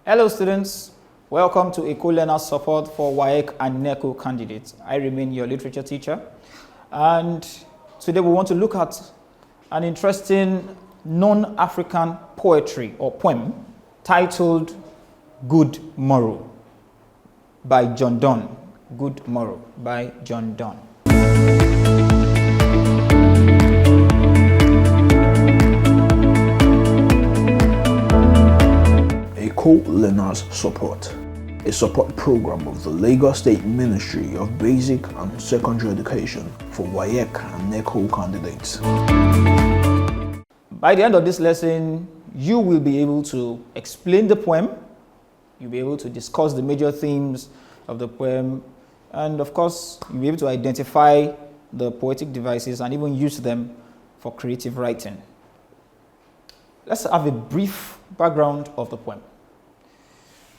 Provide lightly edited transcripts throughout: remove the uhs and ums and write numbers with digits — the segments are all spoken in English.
Hello students, welcome to Eko Learners Support for WAEC and NECO candidates. I remain your literature teacher, and today we want to look at an interesting non-African poetry or poem titled Good-Morrow by John Donne. Good-Morrow by John Donne. Eko Learners Support, a support program of the Lagos State Ministry of Basic and Secondary Education for WAEC and NECO candidates. By the end of this lesson, you will be able to explain the poem, you'll be able to discuss the major themes of the poem, and of course, you'll be able to identify the poetic devices and even use them for creative writing. Let's have a brief background of the poem.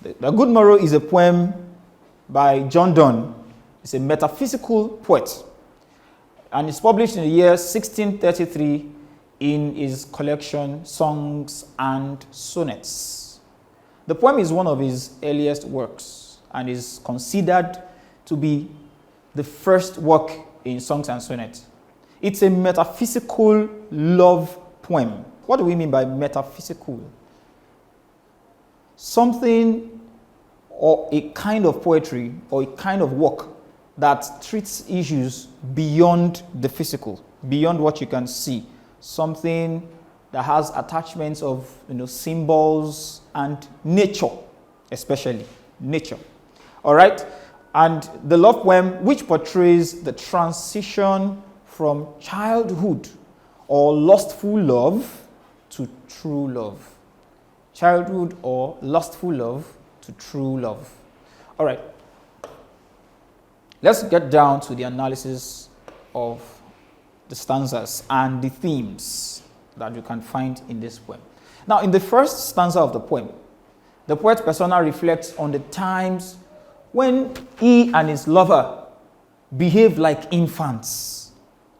The Good-Morrow is a poem by John Donne. It's a metaphysical poet, and it's published in the year 1633 in his collection Songs and Sonnets. The poem is one of his earliest works and is considered to be the first work in Songs and Sonnets. It's a metaphysical love poem. What do we mean by metaphysical? Something or a kind of poetry or a kind of work that treats issues beyond the physical, beyond what you can see. Something that has attachments of symbols and nature, especially nature. All right? And the love poem, which portrays the transition from childhood or lustful love to true love. Childhood or lustful love to true love. All right. Let's get down to the analysis of the stanzas and the themes that you can find in this poem. Now, in the first stanza of the poem, the poet persona reflects on the times when he and his lover behave like infants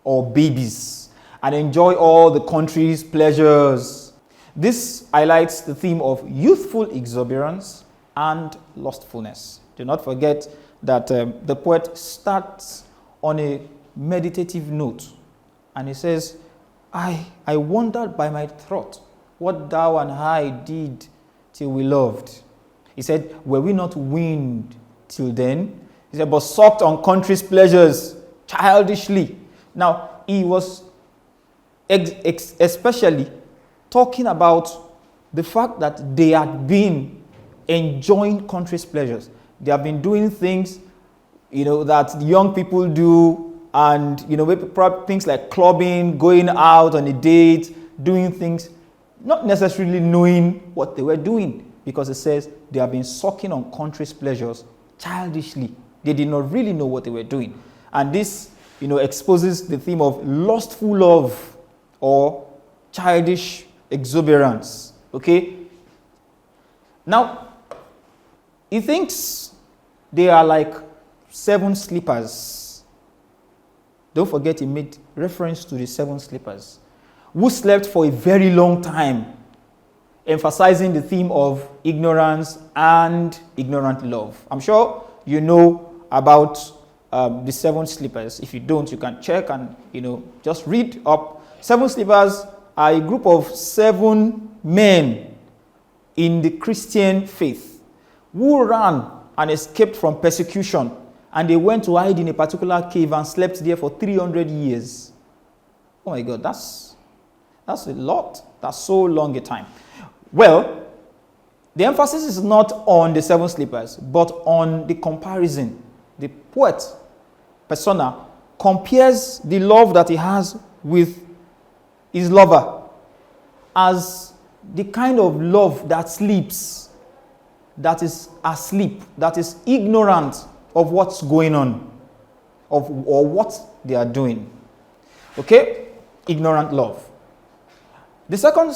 or babies and enjoy all the country's pleasures. This highlights the theme of youthful exuberance and lustfulness. Do not forget that the poet starts on a meditative note, and he says, I wondered by my thought what thou and I did till we loved. He said, were we not weaned till then? He said, but sucked on country's pleasures childishly. Now, he was especially talking about the fact that they had been enjoying country's pleasures. They have been doing things, that young people do, and things like clubbing, going out on a date, doing things, not necessarily knowing what they were doing, because it says they have been sucking on country's pleasures childishly. They did not really know what they were doing, and this, exposes the theme of lustful love or childish exuberance. Okay? Now, he thinks they are like 7 sleepers. Don't forget he made reference to the 7 sleepers who slept for a very long time, emphasizing the theme of ignorance and ignorant love. I'm sure you know about the 7 sleepers. If you don't, you can check and just read up. 7 sleepers are a group of 7 men in the Christian faith who ran and escaped from persecution, and they went to hide in a particular cave and slept there for 300 years. Oh my God, that's a lot. That's so long a time. Well, the emphasis is not on the 7 sleepers, but on the comparison. The poet persona compares the love that he has with his lover as the kind of love that sleeps, that is asleep, that is ignorant of what's going on, or what they are doing. Okay? Ignorant love. The second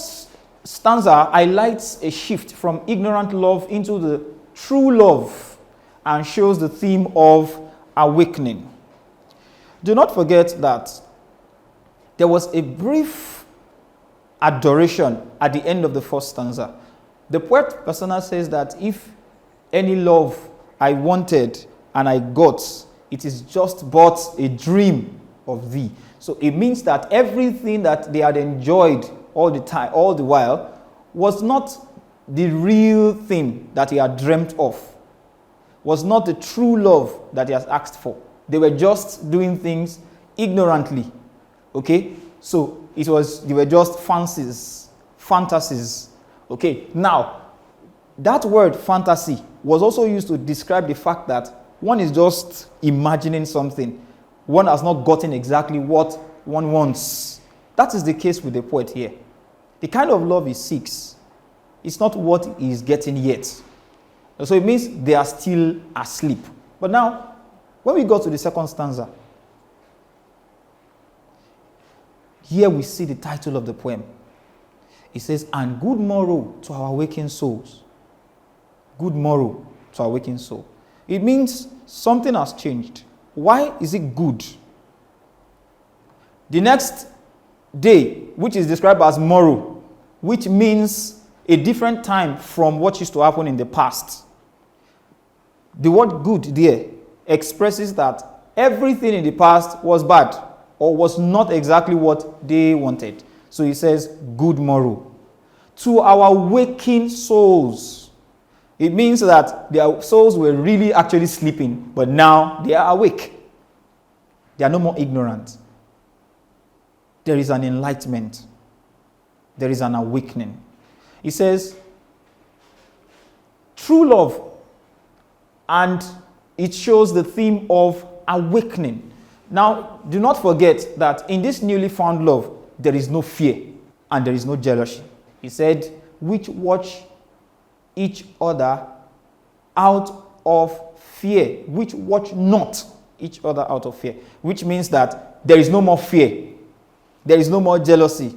stanza highlights a shift from ignorant love into the true love and shows the theme of awakening. Do not forget that there was a brief adoration at the end of the first stanza. The poet persona says that if any love I wanted and I got, it is just but a dream of thee. So it means that everything that they had enjoyed all the time, all the while, was not the real thing that he had dreamt of, was not the true love that he has asked for. They were just doing things ignorantly. Okay? So they were just fantasies. Okay? Now, that word fantasy was also used to describe the fact that one is just imagining something. One has not gotten exactly what one wants. That is the case with the poet here. The kind of love he seeks, it's not what he is getting yet. So it means they are still asleep. But now, when we go to the second stanza, here we see the title of the poem. It says, "And good morrow to our waking souls." Good morrow to our waking soul. It means something has changed. Why is it good? The next day, which is described as morrow, which means a different time from what used to happen in the past. The word good there expresses that everything in the past was bad or was not exactly what they wanted. So he says, good morrow. To our waking souls. It means that their souls were really actually sleeping, but now they are awake. They are no more ignorant. There is an enlightenment. There is an awakening. He says, true love, and it shows the theme of awakening. Now, do not forget that in this newly found love, there is no fear and there is no jealousy. He said, which watch each other out of fear, which watch not each other out of fear, which means that there is no more fear, there is no more jealousy,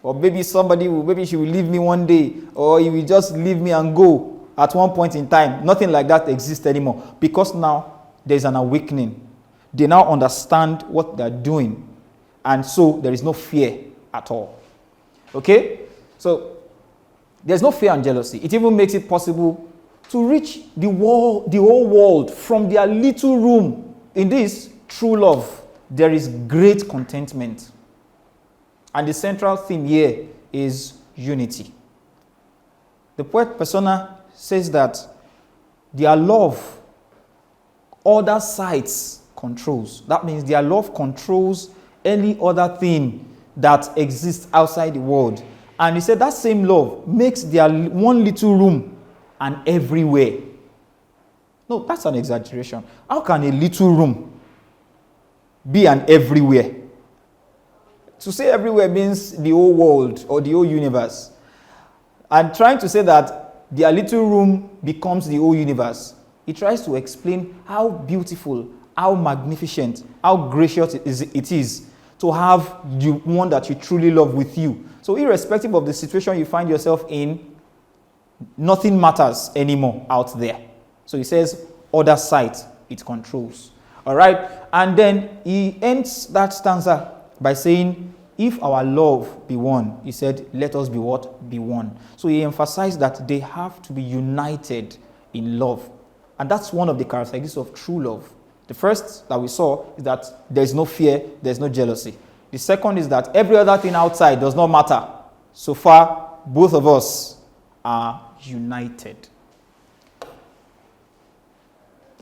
or maybe maybe she will leave me one day, or he will just leave me and go at one point in time. Nothing like that exists anymore, because now there's an awakening. They now understand what they're doing, and so there is no fear at all. Okay? So there's no fear and jealousy. It even makes it possible to reach the whole world from their little room. In this true love, there is great contentment. And the central theme here is unity. The poet persona says that their love, other sides controls. That means their love controls any other thing that exists outside the world. And he said that same love makes their one little room an everywhere. No, that's an exaggeration. How can a little room be an everywhere? To say everywhere means the whole world or the whole universe. And trying to say that their little room becomes the whole universe, he tries to explain how beautiful, how magnificent, how gracious it is to have the one that you truly love with you. So irrespective of the situation you find yourself in, nothing matters anymore out there. So he says, other side, it controls. All right? And then he ends that stanza by saying, if our love be one, he said, let us be what? Be one. So he emphasized that they have to be united in love. And that's one of the characteristics of true love. The first that we saw is that there is no fear, there is no jealousy. The second is that every other thing outside does not matter. So far, both of us are united.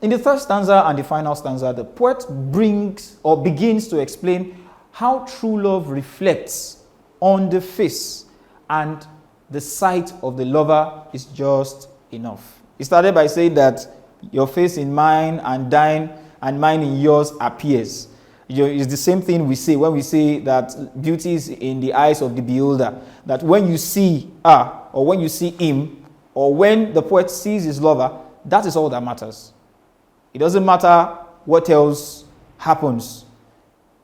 In the third stanza and the final stanza, the poet begins to explain how true love reflects on the face, and the sight of the lover is just enough. He started by saying that your face in mine and thine and mine in yours appears. It's the same thing we say when we say that beauty is in the eyes of the beholder. That when you see her, or when you see him, or when the poet sees his lover, that is all that matters. It doesn't matter what else happens.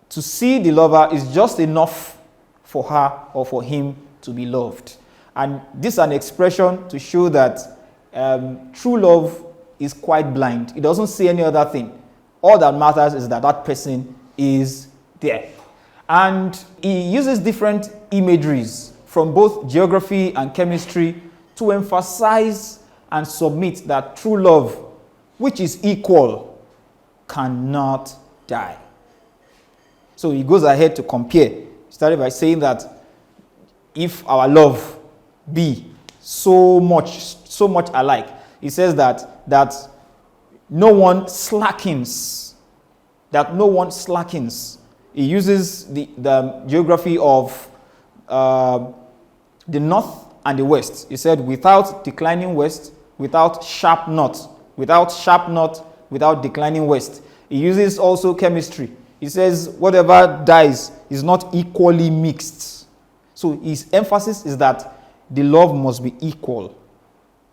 To see the lover is just enough for her or for him to be loved. And this is an expression to show that true love is quite blind. It doesn't see any other thing. All that matters is that that person is there. And he uses different imageries from both geography and chemistry to emphasize and submit that true love, which is equal, cannot die. So he goes ahead to compare. He started by saying that if our love be so much alike, he says that no one slackens. That no one slackens. He uses the geography of the north and the west. He said, without declining west, without sharp north, without declining west. He uses also chemistry. He says, whatever dies is not equally mixed. So his emphasis is that the love must be equal.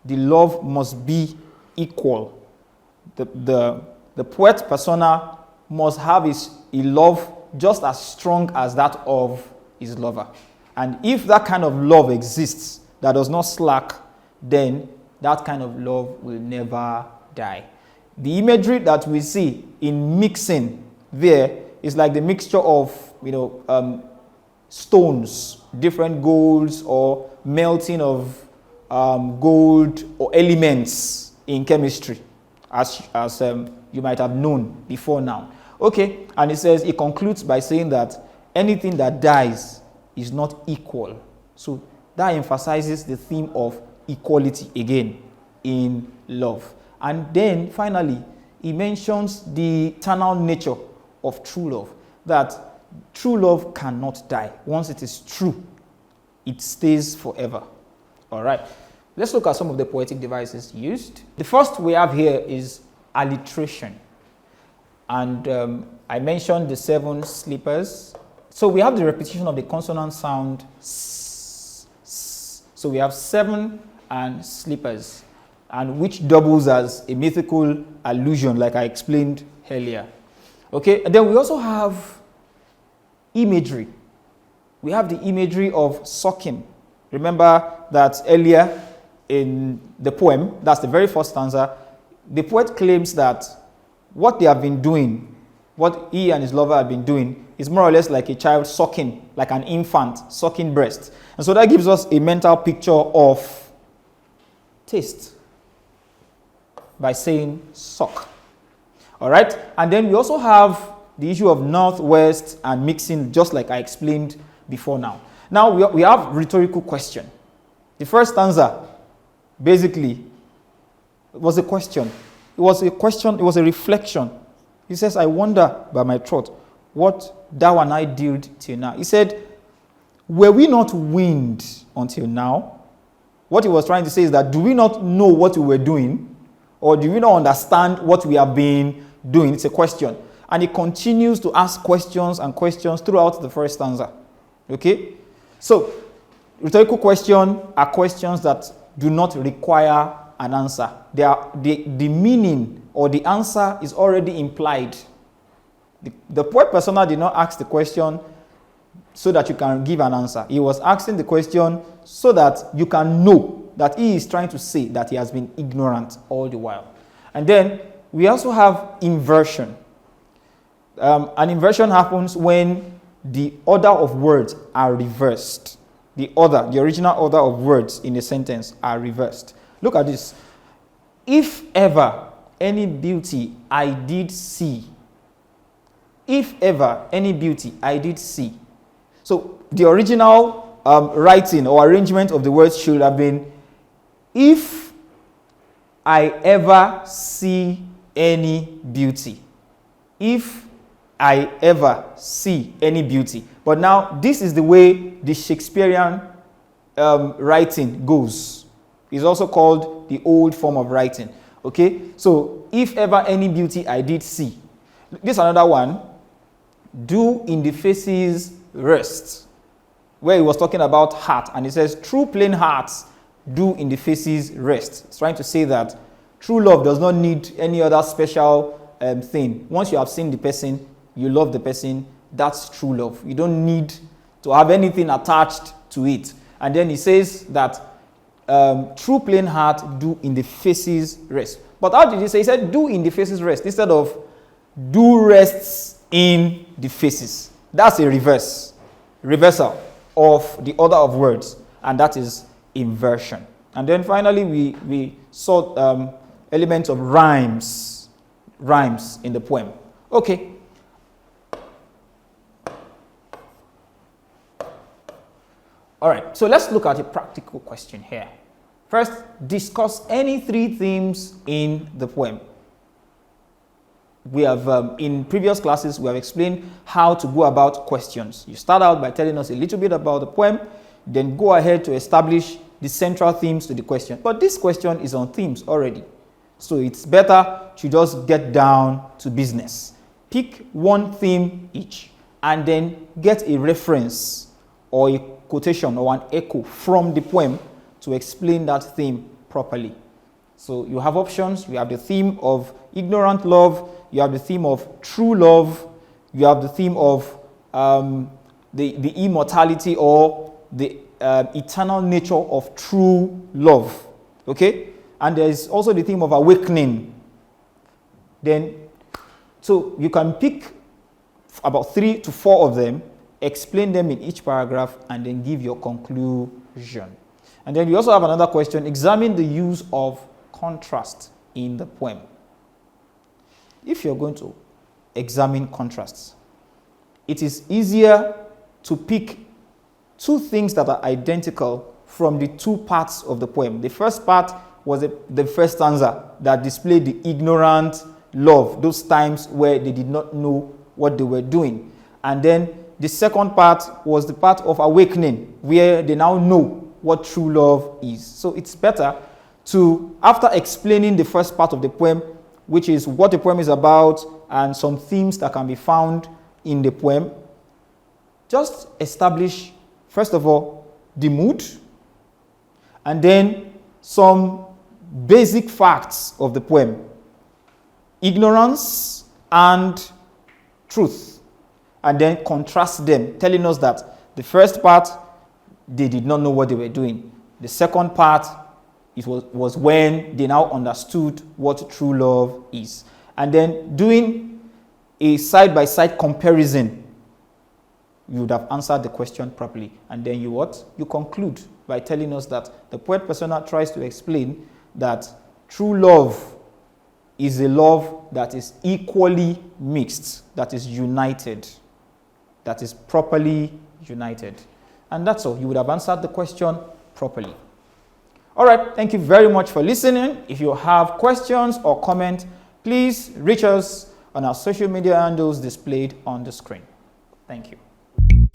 The love must be equal. The poet persona must have a love just as strong as that of his lover. And if that kind of love exists that does not slack, then that kind of love will never die. The imagery that we see in mixing there is like the mixture of, stones, different golds, or melting of gold or elements in chemistry, as you might have known before now. Okay, and it concludes by saying that anything that dies is not equal. So that emphasizes the theme of equality again in love. And then finally, he mentions the eternal nature of true love, that true love cannot die. Once it is true, it stays forever. All right, let's look at some of the poetic devices used. The first we have here is alliteration. And I mentioned the 7 sleepers. So we have the repetition of the consonant sound s, s. So we have 7 and sleepers, and which doubles as a mythical allusion, like I explained earlier. Okay, and then we also have imagery. We have the imagery of sucking. Remember that earlier in the poem, that's the very first stanza, the poet claims that what they have been doing, what he and his lover have been doing, is more or less like a child sucking, like an infant sucking breast. And so that gives us a mental picture of taste by saying suck. All right, and then we also have the issue of northwest and mixing, just like I explained before now. Now we have rhetorical question. The first stanza basically was a question. It was a reflection. He says, I wonder by my throat what thou and I did till now. He said, were we not weaned until now? What he was trying to say is that, do we not know what we were doing? Or do we not understand what we have been doing? It's a question. And he continues to ask questions and questions throughout the first stanza. Okay? So, rhetorical questions are questions that do not require an answer. The meaning or the answer is already implied. The poet persona did not ask the question so that you can give an answer. He was asking the question so that you can know that he is trying to say that he has been ignorant all the while. And then we also have inversion. An inversion happens when the order of words are reversed. The original order of words in a sentence are reversed. Look at this. If ever any beauty I did see. If ever any beauty I did see. So the original writing or arrangement of the words should have been, if I ever see any beauty. If I ever see any beauty. But now this is the way the Shakespearean writing goes. It's also called the old form of writing. Okay, so if ever any beauty I did see. This is another one. Do in the faces rest. Where he was talking about heart, and he says, true plain hearts do in the faces rest. It's trying to say that true love does not need any other special thing. Once you have seen the person, you love the person, that's true love. You don't need to have anything attached to it. And then he says that true plain heart do in the faces rest. But how did he say? He said do in the faces rest instead of do rests in the faces. That's a reversal of the order of words, and that is inversion. And then finally, we saw elements of rhymes in the poem. Okay. All right, so let's look at a practical question here. First, discuss any 3 themes in the poem. We have, in previous classes, we have explained how to go about questions. You start out by telling us a little bit about the poem, then go ahead to establish the central themes to the question. But this question is on themes already. So it's better to just get down to business. Pick one theme each, and then get a reference or a quotation or an echo from the poem to explain that theme properly. So you have options. You have the theme of ignorant love, you have the theme of true love, you have the theme of the immortality or the eternal nature of true love. Okay? And there is also the theme of awakening. Then, so you can pick about 3 to 4 of them, explain them in each paragraph, and then give your conclusion. And then you also have another question: examine the use of contrast in the poem. If you're going to examine contrasts, it is easier to pick 2 things that are identical from the 2 parts of the poem. The first part was the first stanza that displayed the ignorant love, those times where they did not know what they were doing. And then the second part was the part of awakening, where they now know what true love is. So it's better to, after explaining the first part of the poem, which is what the poem is about and some themes that can be found in the poem, just establish, first of all, the mood, and then some basic facts of the poem: ignorance and truth, and then contrast them, telling us that the first part, they did not know what they were doing. The second part, it was when they now understood what true love is. And then doing a side-by-side comparison, you would have answered the question properly. And then you what? You conclude by telling us that the poet persona tries to explain that true love is a love that is equally mixed, that is united, that is properly united. And that's all. You would have answered the question properly. All right, thank you very much for listening. If you have questions or comments, please reach us on our social media handles displayed on the screen. Thank you.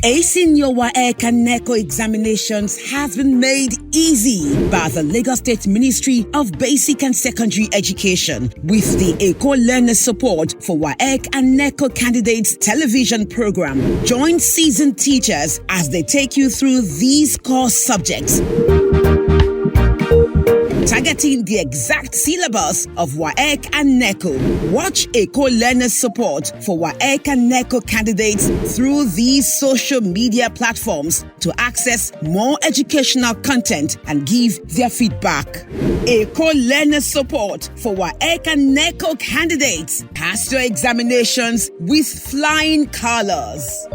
Acing your WAEC and NECO examinations has been made easy by the Lagos State Ministry of Basic and Secondary Education with the Eko Learners Support for WAEC and NECO Candidates television program. Join seasoned teachers as they take you through these core subjects, targeting the exact syllabus of WAEC and NECO. Watch Eko Learners Support for WAEC and NECO candidates through these social media platforms to access more educational content and give their feedback. Eko Learners Support for WAEC and NECO candidates. Pass your examinations with flying colors.